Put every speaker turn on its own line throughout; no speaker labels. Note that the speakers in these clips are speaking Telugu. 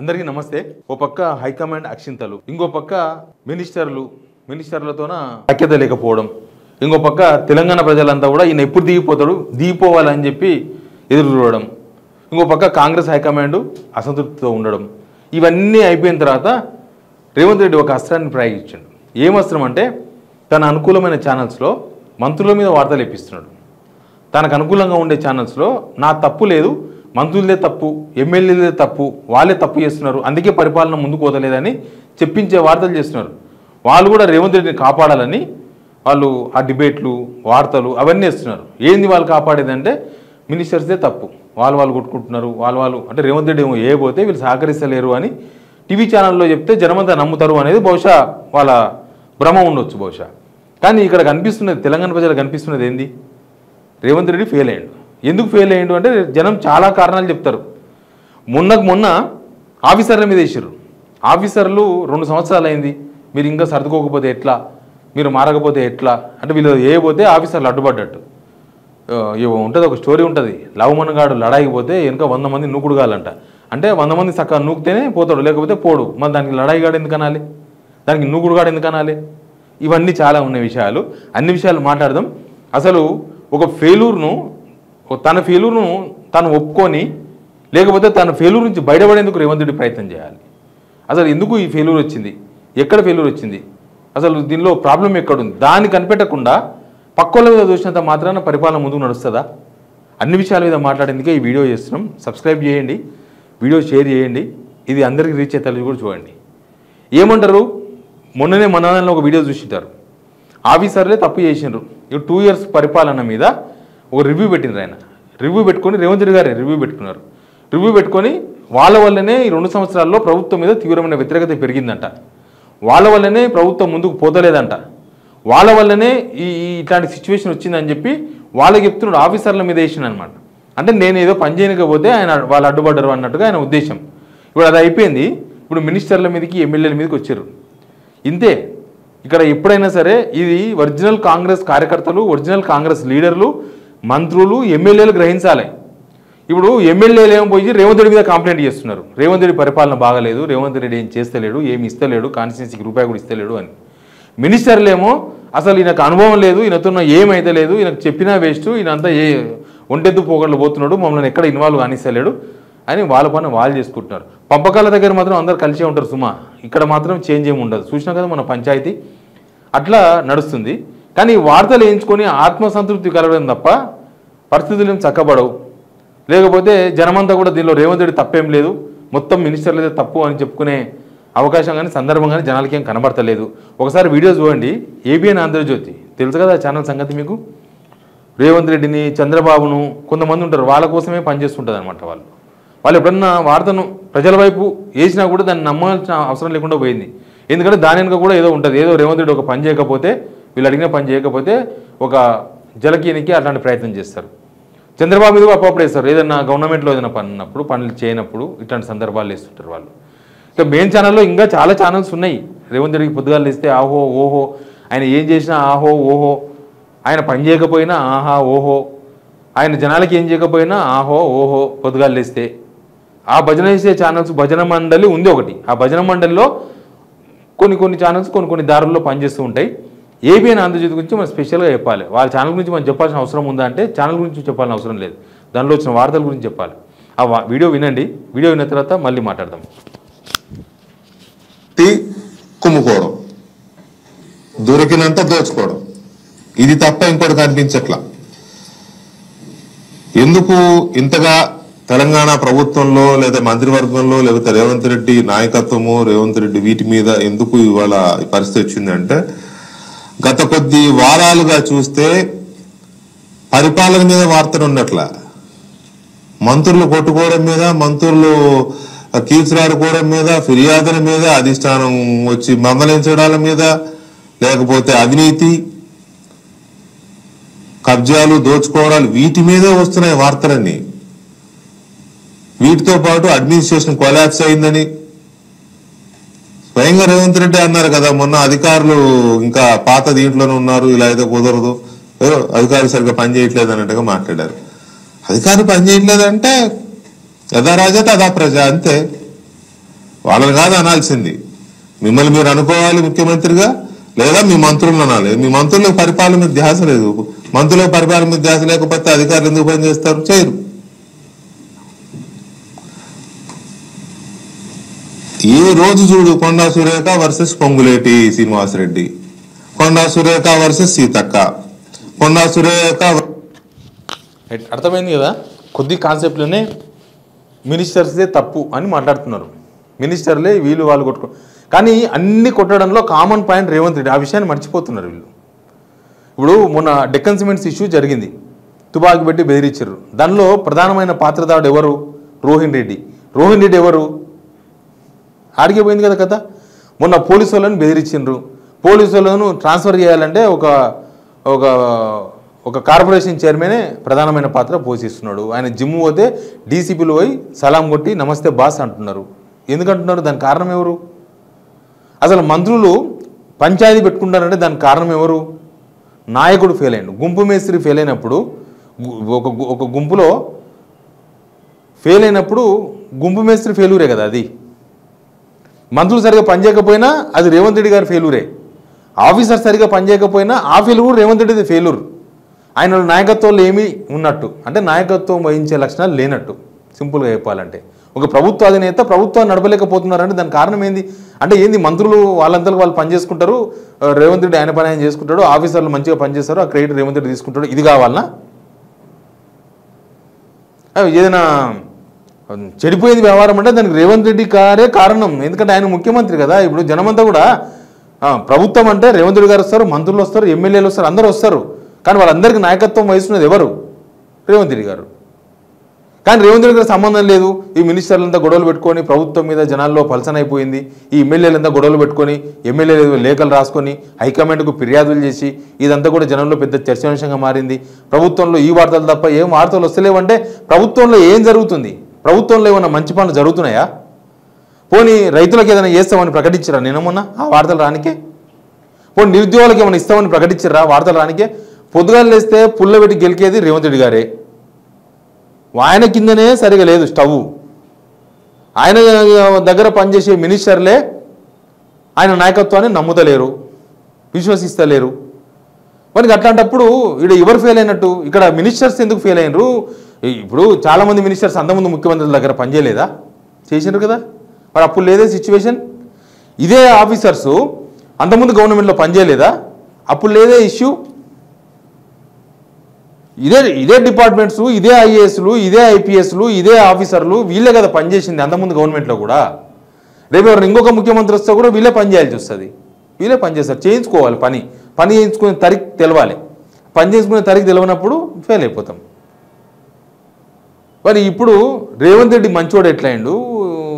అందరికీ నమస్తే. ఓ పక్క హైకమాండ్ అక్షింతలు, ఇంకో పక్క మినిస్టర్లతోన ఐక్యత లేకపోవడం, ఇంకో పక్క తెలంగాణ ప్రజలంతా కూడా ఈయన ఎప్పుడు దిగిపోవాలని చెప్పి ఎదురు చూడడం, ఇంకో పక్క కాంగ్రెస్ హైకమాండ్ అసంతృప్తితో ఉండడం. ఇవన్నీ అయిపోయిన తర్వాత రేవంత్ రెడ్డి ఒక అస్త్రాన్ని ప్రయోగించాడు. ఏం అస్త్రం అంటే తన అనుకూలమైన ఛానల్స్లో మంత్రుల మీద వార్తలు ఇప్పిస్తున్నాడు. తనకు అనుకూలంగా ఉండే ఛానల్స్లో నా తప్పు లేదు, మంత్రులదే తప్పు, ఎమ్మెల్యేలదే తప్పు, వాళ్ళే తప్పు చేస్తున్నారు, అందుకే పరిపాలన ముందుకు పోతలేదని చెప్పించే వార్తలు చేస్తున్నారు. వాళ్ళు కూడా రేవంత్ రెడ్డిని కాపాడాలని వాళ్ళు ఆ డిబేట్లు, వార్తలు అవన్నీ ఇస్తున్నారు. ఏంది వాళ్ళు కాపాడేదంటే మినిస్టర్స్దే తప్పు, వాళ్ళు కొట్టుకుంటున్నారు, వాళ్ళు అంటే రేవంత్ రెడ్డి ఏమో పోతే వీళ్ళు సహకరిస్తలేరు అని టీవీ ఛానల్లో చెప్తే జనమంతా నమ్ముతారు అనేది బహుశా వాళ్ళ భ్రమ ఉండొచ్చు బహుశా. కానీ ఇక్కడ కనిపిస్తున్నది, తెలంగాణ ప్రజలకు కనిపిస్తున్నది ఏంది? రేవంత్ రెడ్డి ఫెయిల్ అయ్యాడు. ఎందుకు ఫెయిల్ అయ్యాడు అంటే జనం చాలా కారణాలు చెప్తారు. మొన్న ఆఫీసర్ల మీద వేసారు. ఆఫీసర్లు 2 సంవత్సరాలు అయింది, మీరు ఇంకా సర్దుకోకపోతే ఎట్లా, మీరు మారకపోతే ఎట్లా అంటే వీళ్ళు పోతే ఆఫీసర్లు అడ్డుపడ్డట్టు ఉంటుంది. ఒక స్టోరీ ఉంటుంది, లవమనగాడు లడాయికి పోతే వెనుక 100 మంది నూకుడుగాలంట. అంటే 100 మంది చక్కగా నూకితేనే పోతాడు, లేకపోతే పోడు. మరి దానికి లడాయిగాడు ఎందుకు అనాలి, దానికి నూకుడుగాడు ఎందుకు అనాలి? ఇవన్నీ చాలా ఉన్న విషయాలు, అన్ని విషయాలు మాట్లాడదాం. అసలు ఒక తన ఫెయిల్యూర్ను తను ఒప్పుకొని, లేకపోతే తన ఫెయిల్యూర్ నుంచి బయటపడేందుకు రేవంత్ రెడ్డి ప్రయత్నం చేయాలి. అసలు ఎందుకు ఈ ఫెయిల్యూర్ వచ్చింది, ఎక్కడ ఫెయిల్యూర్ వచ్చింది, అసలు దీనిలో ప్రాబ్లం ఎక్కడుంది, దాన్ని కనిపెట్టకుండా పక్కోళ్ళ మీద చూసినంత మాత్రాన పరిపాలన ముందుకు నడుస్తుందా? అన్ని విషయాల మీద మాట్లాడేందుకే ఈ వీడియో చేస్తున్నాం. సబ్స్క్రైబ్ చేయండి, వీడియో షేర్ చేయండి, ఇది అందరికీ రీచ్ అయ్యేది కూడా చూడండి. ఏమంటారు, మొన్ననే మన ఒక వీడియో చూసింటారు, ఆఫీసర్లే తప్పు చేసిండ్రు. 2 years పరిపాలన మీద ఒక రివ్యూ పెట్టినారు. ఆయన రివ్యూ పెట్టుకొని రేవంత్ రెడ్డి గారే రివ్యూ పెట్టుకున్నారు. రివ్యూ పెట్టుకొని వాళ్ళ వల్లనే ఈ 2 సంవత్సరాల్లో ప్రభుత్వం మీద తీవ్రమైన వ్యతిరేకత పెరిగిందంట, వాళ్ళ వల్లనే ప్రభుత్వం ముందుకు పోతలేదంట, వాళ్ళ వల్లనే ఇట్లాంటి సిచ్యువేషన్ వచ్చిందని చెప్పి వాళ్ళకి చెప్తున్నాడు. ఆఫీసర్ల మీద వేసిన అనమాట. అంటే నేను ఏదో పని చేయకపోతే వాళ్ళు అడ్డుపడ్డారు అన్నట్టుగా ఆయన ఉద్దేశం. ఇప్పుడు అది అయిపోయింది. ఇప్పుడు మినిస్టర్ల మీదకి, ఎమ్మెల్యేల మీదకి వచ్చారు. ఇంతే. ఇక్కడ ఎప్పుడైనా సరే ఇది ఒరిజినల్ కాంగ్రెస్ కార్యకర్తలు, ఒరిజినల్ కాంగ్రెస్ లీడర్లు, మంత్రులు, ఎమ్మెల్యేలు గ్రహించాలి. ఇప్పుడు ఎమ్మెల్యేలు ఏమో పోయి రేవంత్ రెడ్డి మీద కంప్లైంట్ చేస్తున్నారు, రేవంత్ రెడ్డి పరిపాలన బాగలేదు, రేవంత్ రెడ్డి ఏం చేస్తలేడు, ఏమి ఇస్తలేడు, కాన్స్టిట్యున్సీకి రూపాయి కూడా ఇస్తలేడు అని. మినిస్టర్లు ఏమో అసలు ఈయనకు అనుభవం లేదు, ఈయనతో ఏమైతే లేదు, ఈయనకు చెప్పినా వేస్ట్, ఈయనంతా ఒంటెద్దు పోగళ్ళు పోతున్నాడు, మమ్మల్ని ఎక్కడ ఇన్వాల్వ్ కానిస్తలేడు అని వాళ్ళ పని వాళ్ళు చేసుకుంటున్నారు. పంపకాల దగ్గర మాత్రం అందరు కలిసే ఉంటారు సుమా, ఇక్కడ మాత్రం చేంజ్ ఏమి ఉండదు. చూసినా కదా మన పంచాయతీ అట్లా నడుస్తుంది. కానీ వార్తలు వేయించుకొని ఆత్మసంతృప్తి కలగడం తప్ప పరిస్థితులు ఏం చక్కబడవు. లేకపోతే జనమంతా కూడా దీనిలో రేవంత్ రెడ్డి తప్పేం లేదు, మొత్తం మినిస్టర్లదే తప్పు అని చెప్పుకునే అవకాశం కానీ సందర్భం కానీ జనాలకి ఏం కనబడతలేదు. ఒకసారి వీడియో చూడండి. ఏబిఎన్ ఆంధ్రజ్యోతి తెలుసు కదా ఛానల్ సంగతి మీకు. రేవంత్ రెడ్డిని, చంద్రబాబును కొంతమంది ఉంటారు, వాళ్ళ కోసమే పనిచేస్తుంటుంది అనమాట. వాళ్ళు ఎప్పుడన్నా వార్తను ప్రజల వైపు వేసినా కూడా దాన్ని నమ్మాల్సిన అవసరం లేకుండా పోయింది. ఎందుకంటే దాని వెనుక కూడా ఏదో ఉంటుంది. ఏదో రేవంత్ రెడ్డి ఒక పని చేయకపోతే, వీళ్ళు అడిగిన పని చేయకపోతే ఒక జలకీనికి అట్లాంటి ప్రయత్నం చేస్తారు. చంద్రబాబు మీద అప్పుడు వేస్తారు, ఏదన్నా గవర్నమెంట్లో ఏదైనా పని ఉన్నప్పుడు, పనులు చేయనప్పుడు ఇట్లాంటి సందర్భాలు వేస్తుంటారు వాళ్ళు. ఇక మెయిన్ ఛానల్లో ఇంకా చాలా ఛానల్స్ ఉన్నాయి. రేవంత్ రెడ్డికి పొద్దుగాలు ఇస్తే ఆహో ఓహో, ఆయన ఏం చేసినా ఆహో ఓహో, ఆయన పని చేయకపోయినా ఆహా ఓహో, ఆయన జనాలకి ఏం చేయకపోయినా ఆహో ఓహో పొద్దుగాలు ఇస్తే. ఆ భజన చేసే ఛానల్స్, భజన మండలి ఉంది ఒకటి. ఆ భజన మండలిలో కొన్ని ఛానల్స్ కొన్ని దారుల్లో పనిచేస్తూ ఉంటాయి. ఏబిఎన్ ఆంధ్రజ్యోతి గురించి మనం స్పెషల్గా చెప్పాలి. వాళ్ళ ఛానల్ గురించి మనం చెప్పాల్సిన అవసరం ఉందా అంటే ఛానల్ గురించి చెప్పాల్సిన అవసరం లేదు, దానిలో వచ్చిన వార్తల గురించి చెప్పాలి. ఆ వీడియో వినండి. వీడియో విన్న తర్వాత మళ్ళీ మాట్లాడదాం.
కుమ్ముకోవడం, దొరికినంత దోచుకోవడం, ఇది తప్ప ఇంకోటి కనిపించట్లా. ఎందుకు ఇంతగా తెలంగాణ ప్రభుత్వంలో లేదా మంత్రివర్గంలో లేకపోతే రేవంత్ రెడ్డి నాయకత్వము, రేవంత్ రెడ్డి వీటి మీద ఎందుకు ఇవాళ పరిస్థితి వచ్చిందంటే, గత కొద్ది వారాలుగా చూస్తే పరిపాలన మీద వార్తలు ఉన్నట్ల, మంత్రులు కొట్టుకోవడం మీద, మంత్రులు కీచురాడుకోవడం మీద, ఫిర్యాదుల మీద, అధిష్టానం వచ్చి మందలించడాల మీద, లేకపోతే అవినీతి, కబ్జాలు, దోచుకోవడాలు, వీటి మీదే వస్తున్నాయి వార్తలన్నీ. వీటితో పాటు అడ్మినిస్ట్రేషన్ కొలాప్స్ అయిందని స్వయంగా రేవంత్ రెడ్డి అన్నారు కదా మొన్న, అధికారులు ఇంకా పాత దీంట్లోనే ఉన్నారు, ఇలా అయితే కుదరదు, అధికారులు సరిగ్గా పనిచేయట్లేదు అన్నట్టుగా మాట్లాడారు. అధికారులు పనిచేయట్లేదంటే యథా రాజా తదా ప్రజ అంతే. వాళ్ళని కాదు అనాల్సింది, మిమ్మల్ని మీరు అనుకోవాలి ముఖ్యమంత్రిగా, లేదా మీ మంత్రులను అనాలి. మీ మంత్రులకు పరిపాలన మీద ధ్యాస లేదు. మంత్రులకు పరిపాలన మీద ధ్యాస లేకపోతే అధికారులు ఎందుకు పనిచేస్తారు? చేయరు. ఈ రోజు చూడు, కొండా సురేఖ వర్సెస్ పొంగులేటి శ్రీనివాసరెడ్డి, కొండా సురేఖ వర్సెస్ సీతక్క, కొండా సురేఖ.
అర్థమైంది కదా? కొద్ది కాన్సెప్ట్లోనే మినిస్టర్స్దే తప్పు అని మాట్లాడుతున్నారు. మినిస్టర్లే వీళ్ళు వాళ్ళు కొట్టుకో, కానీ అన్ని కొట్టడంలో కామన్ పాయింట్ రేవంత్ రెడ్డి. ఆ విషయాన్ని మర్చిపోతున్నారు వీళ్ళు. ఇప్పుడు మొన్న డెక్కన్ సిమెంట్స్ ఇష్యూ జరిగింది, తుపాకి పెట్టి బెదిరించారు. దానిలో ప్రధానమైన పాత్రదారుడు ఎవరు? రోహిన్ రెడ్డి. రోహిన్ రెడ్డి ఎవరు? ఆడిగిపోయింది కదా కథ. మొన్న పోలీసు వాళ్ళని బెదిరించిండ్రు. పోలీసు వాళ్ళను ట్రాన్స్ఫర్ చేయాలంటే ఒక కార్పొరేషన్ చైర్మనే ప్రధానమైన పాత్ర పోషిస్తున్నాడు. ఆయన జిమ్ పోతే డీసీపీలు పోయి సలాం కొట్టి నమస్తే బాస్ అంటున్నారు. ఎందుకంటున్నారు? దానికి కారణం ఎవరు? అసలు మంత్రులు పంచాయతీ పెట్టుకుంటారంటే దానికి కారణం ఎవరు? నాయకుడు ఫెయిల్ అయ్యాడు. గుంపు మేస్త్రి ఫెయిల్ అయినప్పుడు, ఒక గుంపులో ఫెయిల్ అయినప్పుడు గుంపు మేస్త్రి ఫెయిల్యూరే కదా అది. మంత్రులు సరిగా పనిచేయకపోయినా అది రేవంత్ రెడ్డి గారి ఫెయిల్యూరే. ఆఫీసర్ సరిగా పనిచేయకపోయినా ఆ ఫెయిల్యూర్ రేవంత్ రెడ్డిది ఫెయిల్యూర్. ఆయన నాయకత్వంలో ఏమీ ఉన్నట్టు అంటే నాయకత్వం వహించే లక్షణాలు లేనట్టు, సింపుల్గా చెప్పాలంటే. ఒక ప్రభుత్వ అధినేత ప్రభుత్వాన్ని నడపలేకపోతున్నారంటే దానికి కారణం ఏంది? అంటే ఏంది? మంత్రులు వాళ్ళంతలో వాళ్ళు పనిచేసుకుంటారు, రేవంత్ రెడ్డి ఆయన పని ఆయన చేసుకుంటాడు, ఆఫీసర్లు మంచిగా పనిచేస్తారు, ఆ క్రెడిట్ రేవంత్ రెడ్డి తీసుకుంటాడు. ఇది కావాలనా? ఏదైనా చెడిపోయేది వ్యవహారం అంటే దానికి రేవంత్ రెడ్డి గారే కారణం. ఎందుకంటే ఆయన ముఖ్యమంత్రి కదా. ఇప్పుడు జనమంతా కూడా ప్రభుత్వం అంటే రేవంత్ రెడ్డి గారు వస్తారు, మంత్రులు వస్తారు, ఎమ్మెల్యేలు వస్తారు, అందరూ వస్తారు. కానీ వాళ్ళందరికీ నాయకత్వం వహిస్తున్నది ఎవరు? రేవంత్ రెడ్డి గారు. కానీ రేవంత్ రెడ్డి గారికి సంబంధం లేదు. ఈ మినిస్టర్లంతా గొడవలు పెట్టుకొని ప్రభుత్వం మీద జనాల్లో పలసన అయిపోయింది. ఈ ఎమ్మెల్యేలంతా గొడవలు పెట్టుకొని ఎమ్మెల్యేలు లేఖలు రాసుకొని హైకమాండ్కు ఫిర్యాదులు చేసి ఇదంతా కూడా జనంలో పెద్ద చర్చాంశంగా మారింది. ప్రభుత్వంలో ఈ వార్తలు తప్ప ఏం వార్తలు వస్తలేవంటే ప్రభుత్వంలో ఏం జరుగుతుంది? ప్రభుత్వంలో ఏమన్నా మంచి పనులు జరుగుతున్నాయా? పోనీ రైతులకు ఏదైనా చేస్తామని ప్రకటించారా నిన్న మొన్న ఆ వార్తలు రానికే? పోనీ నిరుద్యోగులకు ఏమైనా ఇస్తామని ప్రకటించారా వార్తలు రానికే? పొద్దుగాలు లేస్తే పుల్లబెట్టి గెలికేది రేవంత్ రెడ్డి గారే. ఆయన కిందనే సరిగా లేదు స్టవ్. ఆయన దగ్గర పనిచేసే మినిస్టర్లే ఆయన నాయకత్వాన్ని నమ్ముతలేరు, విశ్వసిస్తలేరు. మరి అట్లాంటప్పుడు ఇక్కడ ఎవరు ఫెయిల్ అయినట్టు? ఇక్కడ మినిస్టర్స్ ఎందుకు ఫెయిల్ అయినరు? ఇప్పుడు చాలామంది మినిస్టర్స్ అంతకుముందు ముఖ్యమంత్రుల దగ్గర పనిచేయలేదా? చేసినారు కదా. మరి అప్పుడు లేదే సిచ్యువేషన్. ఇదే ఆఫీసర్సు అంతకుముందు గవర్నమెంట్లో పనిచేయలేదా? అప్పుడు లేదే ఇష్యూ. ఇదే డిపార్ట్మెంట్స్, ఇదే ఐఏఎస్లు, ఇదే ఐపీఎస్లు, ఇదే ఆఫీసర్లు వీళ్ళే కదా పనిచేసింది అంతకుముందు గవర్నమెంట్లో కూడా. రేపు ఎవరు ఇంకొక ముఖ్యమంత్రి వస్తే కూడా వీళ్ళే పని చేయాల్సి వస్తుంది. వీళ్ళే పని చేస్తారు. చేయించుకోవాలి పని చేయించుకునే తరిక్ తెలవాలి. పని చేసుకునే తరిక్ తెలియనప్పుడు ఫెయిల్ అయిపోతాం. మరి ఇప్పుడు రేవంత్ రెడ్డి మంచోడు ఎట్లయిండు?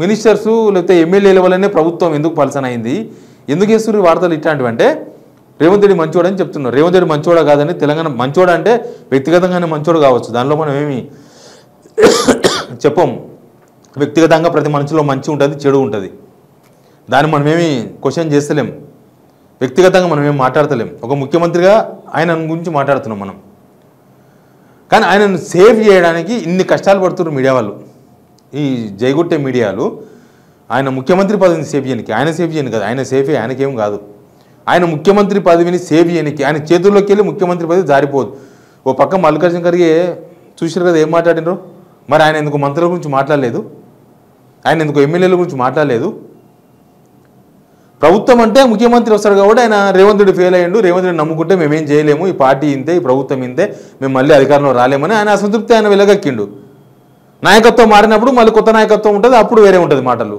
మినిస్టర్సు లేకపోతే ఎమ్మెల్యేల వల్లనే ప్రభుత్వం ఎందుకు పలసన అయింది? ఎందుకు వేస్తున్నారు వార్తలు ఇట్లాంటివి అంటే రేవంత్ రెడ్డి మంచోడని చెప్తున్నారు. రేవంత్ రెడ్డి మంచోడా కాదని తెలంగాణ మంచోడా అంటే వ్యక్తిగతంగానే మంచోడు కావచ్చు, దానిలో మనం ఏమి చెప్పం. వ్యక్తిగతంగా ప్రతి మనిషిలో మంచి ఉంటుంది, చెడు ఉంటుంది. దాన్ని మనమేమి క్వశ్చన్ చేస్తలేం. వ్యక్తిగతంగా మనం ఏం మాట్లాడతలేం. ఒక ముఖ్యమంత్రిగా ఆయన గురించి మాట్లాడుతున్నాం మనం. కానీ ఆయనను సేవ్ చేయడానికి ఇన్ని కష్టాలు పడుతున్నారు మీడియా వాళ్ళు, ఈ జైగుట్టే మీడియాలు. ఆయన ముఖ్యమంత్రి పదవిని సేవ్ చేయడానికి, ఆయన సేవ్ చేయను కదా, ఆయన సేఫే, ఆయనకేం కాదు. ఆయన ముఖ్యమంత్రి పదవిని సేవ్ చేయడానికి ఆయన చేతుల్లోకి వెళ్ళి ముఖ్యమంత్రి పదవి జారిపోదు. ఓ పక్క మల్లికార్జున ఖర్గే చూసారు కదా ఏం మాట్లాడినరు. మరి ఆయన ఎందుకు మంత్రుల గురించి మాట్లాడలేదు? ఆయన ఎందుకు ఎమ్మెల్యేల గురించి మాట్లాడలేదు? ప్రభుత్వం అంటే ముఖ్యమంత్రి వస్తాడు కాబట్టి ఆయన రేవంత్ రెడ్డి ఫెయిల్ అయ్యిండు, రేవంత్ రెడ్డి నమ్ముకుంటే మేమేం చేయలేము, ఈ పార్టీ ఇంతే, ఈ ప్రభుత్వం ఇంతే, మేము మళ్ళీ అధికారంలో రాలేమని ఆయన అసంతృప్తి ఆయన వెలగక్కిండు. నాయకత్వం మారినప్పుడు మళ్ళీ కొత్త నాయకత్వం ఉంటుంది, అప్పుడు వేరే ఉంటుంది మాటలు.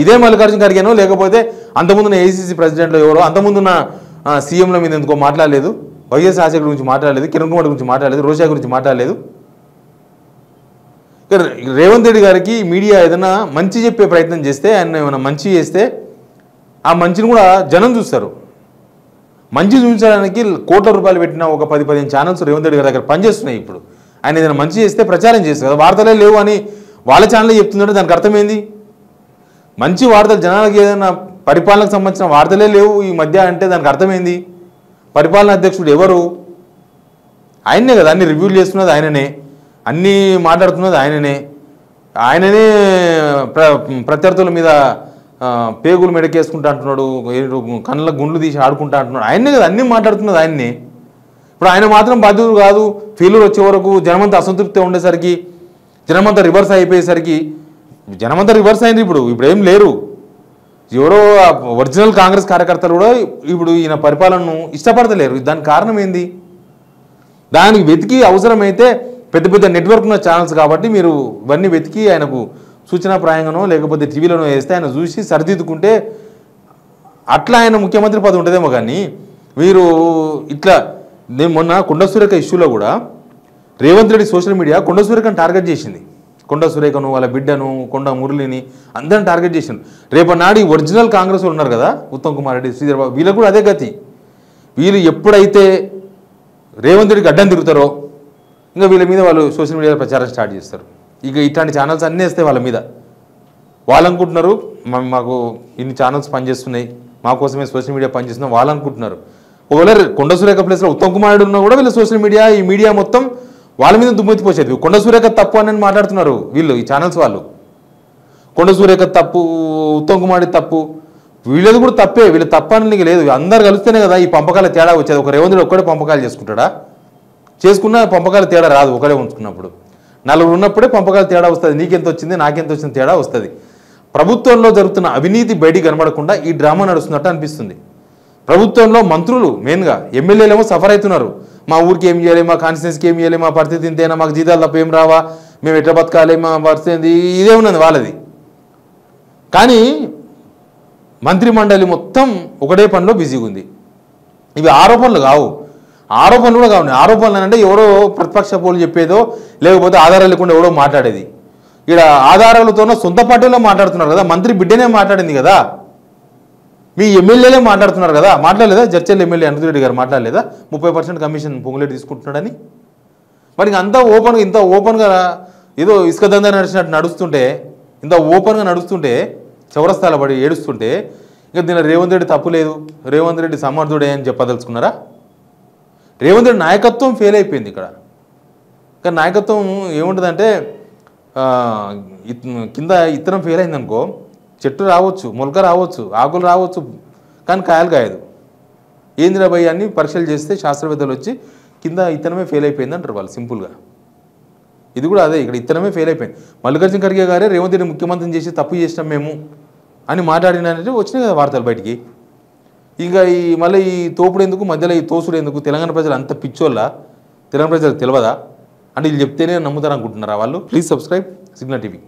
ఇదే మల్లికార్జున ఖర్గేనో లేకపోతే అంతకుముందున్న ఏఐసీసీ ప్రెసిడెంట్లో ఎవరో అంతకుముందున్న సీఎంల మీద ఎందుకో మాట్లాడలేదు, వైఎస్ రాజశేఖర్ గురించి మాట్లాడలేదు, కిరణ్ కుమార్ గురించి మాట్లాడలేదు, రోజా గురించి మాట్లాడలేదు. రేవంత్ రెడ్డి గారికి మీడియా ఏదైనా మంచి చెప్పే ప్రయత్నం చేస్తే, ఆయన ఏమైనా మంచి చేస్తే ఆ మంచిని కూడా జనం చూస్తారు. మంచి చూపించడానికి కోట్ల రూపాయలు పెట్టిన ఒక 10-15 ఛానల్స్ రేవంత్ రెడ్డి గారి దగ్గర పనిచేస్తున్నాయి. ఇప్పుడు ఆయన ఏదైనా మంచి చేస్తే ప్రచారం చేస్తారు కదా, వార్తలే లేవు అని వాళ్ళ ఛానల్లో చెప్తుందంటే దానికి అర్థమైంది. మంచి వార్తలు జనాలకు ఏదైనా పరిపాలనకు సంబంధించిన వార్తలే లేవు ఈ మధ్య అంటే దానికి అర్థమైంది. పరిపాలనా అధ్యక్షుడు ఎవరు? ఆయనే కదా, అన్ని రివ్యూలు చేస్తున్నది ఆయననే, అన్నీ మాట్లాడుతున్నది ఆయననే. ఆయననే ప్రత్యర్థుల మీద పేగులు మెడకేసుకుంటా అంటున్నాడు, కళ్ళ గుండ్లు తీసి ఆడుకుంటా అంటున్నాడు. ఆయన్నే కదా అన్నీ మాట్లాడుతున్నది ఆయన్ని. ఇప్పుడు ఆయన మాత్రం బాధ్యత కాదు. ఫెయిల్యూర్ వచ్చే వరకు జనమంతా అసంతృప్తి ఉండేసరికి, జనమంతా రివర్స్ అయిపోయేసరికి, జనమంతా రివర్స్ అయింది. ఇప్పుడు ఏం లేరు. ఎవరో ఒరిజినల్ కాంగ్రెస్ కార్యకర్తలు కూడా ఇప్పుడు ఈయన పరిపాలనను ఇష్టపడతలేరు. దానికి కారణం ఏంది? దానికి వెతికి అవసరమైతే పెద్ద పెద్ద నెట్వర్క్ ఉన్న ఛానల్స్ కాబట్టి మీరు ఇవన్నీ వెతికి ఆయనకు సూచనాప్రాయంగానో లేకపోతే టీవీలోనో వేస్తే ఆయన చూసి సరిదిద్దుకుంటే అట్లా ఆయన ముఖ్యమంత్రి పదవి ఉంటుందేమో. కానీ మీరు ఇట్లా నేను మొన్న కొండ సురేఖ ఇష్యూలో కూడా రేవంత్ రెడ్డి సోషల్ మీడియా కొండ సురేఖను టార్గెట్ చేసింది. కొండ సురేఖను, వాళ్ళ బిడ్డను, కొండ మురళిని అందరిని టార్గెట్ చేసింది. రేపటి ఒరిజినల్ కాంగ్రెస్ ఉన్నారు కదా, ఉత్తమ్ కుమార్ రెడ్డి, శ్రీధర్ బాబు, వీళ్ళకు కూడా అదే గతి. వీళ్ళు ఎప్పుడైతే రేవంత్ రెడ్డికి అడ్డం తిరుగుతారో ఇంకా వీళ్ళ మీద వాళ్ళు సోషల్ మీడియాలో ప్రచారం స్టార్ట్ చేస్తారు. ఇక ఇట్లాంటి ఛానల్స్ అన్నీ వస్తాయి వాళ్ళ మీద. వాళ్ళు అనుకుంటున్నారు మాకు ఇన్ని ఛానల్స్ పనిచేస్తున్నాయి, మా కోసమే సోషల్ మీడియా పనిచేస్తున్నాం వాళ్ళు అనుకుంటున్నారు. ఒకవేళ కొండ సురేఖ ప్లేస్లో ఉత్తమ్ కుమార్ రెడ్డి ఉన్నా కూడా వీళ్ళు సోషల్ మీడియా, ఈ మీడియా మొత్తం వాళ్ళ మీద దుమ్మెత్తిపోసేది. కొండ సురేఖ తప్పు అని మాట్లాడుతున్నారు వీళ్ళు, ఈ ఛానల్స్ వాళ్ళు. కొండ సురేఖ తప్పు, ఉత్తమ్ కుమార్ రెడ్డి తప్పు, వీళ్ళది కూడా తప్పే. వీళ్ళు తప్పని లేదు. అందరు కలిస్తేనే కదా ఈ పంపకాల తేడా వచ్చేది. ఒక రేవంత్ రెడ్డి ఒక్కడే పంపకాలు చేసుకుంటాడా? చేసుకున్న పంపకాల తేడా రాదు. ఒకడే ఉంచుకున్నప్పుడు నలుగురు ఉన్నప్పుడే పంపకాల తేడా వస్తుంది. నీకెంత వచ్చింది, నాకెంత వచ్చింది తేడా వస్తుంది. ప్రభుత్వంలో జరుగుతున్న అవినీతి బయటికి కనబడకుండా ఈ డ్రామా నడుస్తున్నట్టు అనిపిస్తుంది. ప్రభుత్వంలో మంత్రులు మెయిన్గా, ఎమ్మెల్యేలేమో సఫర్ అవుతున్నారు. మా ఊరికి ఏం చేయాలి, మా కాన్స్టిట్యున్సీకి ఏం చేయాలి, మా పరిస్థితి ఇంతేనా, మాకు జీతాలు తప్ప ఏం రావా, మేము ఎట్లా బతకాలి, మా పరిస్థితి ఇదే ఉన్నది వాళ్ళది. కానీ మంత్రిమండలి మొత్తం ఒకటే పనిలో బిజీగా ఉంది. ఇవి ఆరోపణలు కావు, ఆరోపణలు కూడా కావు. ఆరోపణలు అంటే ఎవరో ప్రతిపక్ష పోలు చెప్పేదో లేకపోతే ఆధారాలు లేకుండా ఎవడో మాట్లాడేది. ఇక్కడ ఆధారాలతోనో సొంత పార్టీలో మాట్లాడుతున్నారు కదా. మంత్రి బిడ్డనే మాట్లాడింది కదా, మీ ఎమ్మెల్యేలే మాట్లాడుతున్నారు కదా. మాట్లాడలేదా? జడ్చల్ ఎమ్మెల్యే అనంతరెడ్డి గారు మాట్లాడలేదా 30% కమిషన్ పొంగులేటి తీసుకుంటున్నాడని? మరి అంతా ఓపెన్గా, ఇంత ఓపెన్గా ఏదో ఇసుక దందా నడిచినట్టు నడుస్తుంటే, ఇంత ఓపెన్గా నడుస్తుంటే, చౌరస్తాల పడి ఏడుస్తుంటే ఇంకా దీని రేవంత్ రెడ్డి తప్పు లేదు, రేవంత్ రెడ్డి సమర్థుడే అని చెప్పదలుచుకున్నారా? రేవంత్ రెడ్డి నాయకత్వం ఫెయిల్ అయిపోయింది ఇక్కడ. కానీ నాయకత్వం ఏముంటుందంటే కింద ఇత్తనం ఫెయిల్ అయిందనుకో, చెట్టు రావచ్చు, మొలక రావచ్చు, ఆకులు రావచ్చు, కానీ కాయలు కాయదు. ఏందిరా భయ్ అని పరీక్షలు చేస్తే శాస్త్రవేత్తలు వచ్చి కింద ఇత్తనమే ఫెయిల్ అయిపోయింది అంటారు వాళ్ళు సింపుల్గా. ఇది కూడా అదే, ఇక్కడ ఇత్తనమే ఫెయిల్ అయిపోయింది. మల్లికార్జున ఖర్గే గారే రేవంత్ రెడ్డి ముఖ్యమంత్రిని చేసి తప్పు చేసినాం మేము అని మాట్లాడినంటే వచ్చినాయి కదా వార్తలు బయటికి. ఇంకా మళ్ళీ ఈ తోపుడు ఎందుకు, మధ్యలో ఈ తోసుడు ఎందుకు? తెలంగాణ ప్రజలు అంత పిచ్చోళ్ళ? తెలంగాణ ప్రజలకు తెలియదా? అంటే వీళ్ళు చెప్తేనే నమ్ముతారు అనుకుంటున్నారా వాళ్ళు? Please subscribe signal TV.